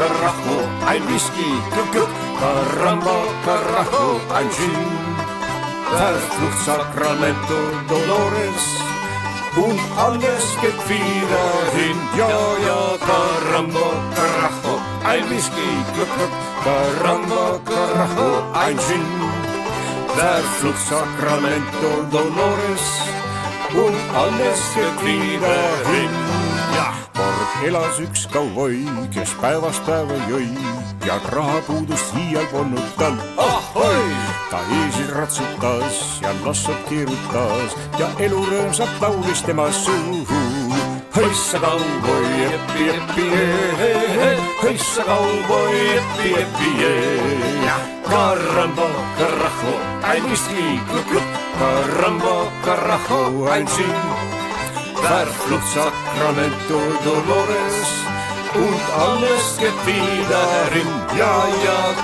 carajo, ein Whisky, gluck, gluck, caramba, carajo, ein Gin. Verflucht Sacramento Dolores und alles geht wieder hin. Ja, caramba, carajo, ein Whisky, gluck, gluck, caramba, carajo, ein Gin. Verflucht Sacramento Dolores und alles geht wieder hin. Ja. Kord elas üks kauvoi, kes päevast päeva jõi ja rahapuudust iial polnud tal. Ahoi! Ta eesil ratsutas ja lassot keerutas ja elu rõõmsalt laulis tema suhu. Hõissa kauvoi, epi, epi, hõissa kauvoi, epi, epi, caramba, carajo, ein Whisky, gluck, gluck, caramba, carajo, ein Gin. Verflucht Sacramento Dolores und alles geht wieder hin. Ja,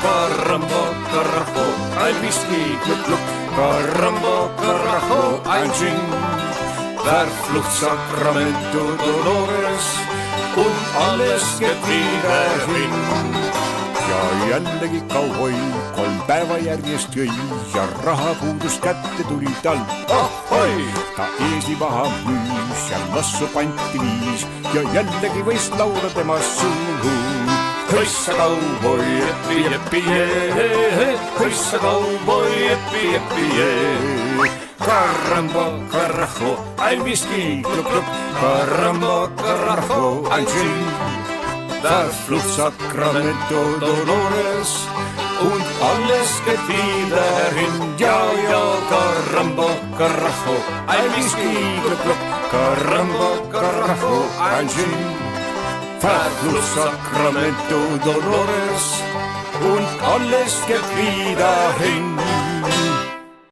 caramba, carajo, ein Whisky, gluck, gluck, caramba, carajo, ein Gin. Verflucht Sacramento Dolores und alles geht wieder hin. Ja jällegi kauvoi 3 päeva järjest jõi ja rahapuudus kätte tuli tal. Ahoi! Ta eesli maha müüs ja lassu panti viis ja jällegi võis laula tema suhu. Hõissa kauvoi, epi, epi, hõissa kauvoi, epi, epi, caramba, carajo, ein Whisky, gluck, gluck, caramba, carajo, ein Gin. Verflucht Sacramento Dolores und alles geht wieder hin. Ja, caramba, carajo, ein Whisky, gluck, gluck, caramba, carajo, ein Gin. Verflucht Sacramento Dolores und alles geht wieder hin.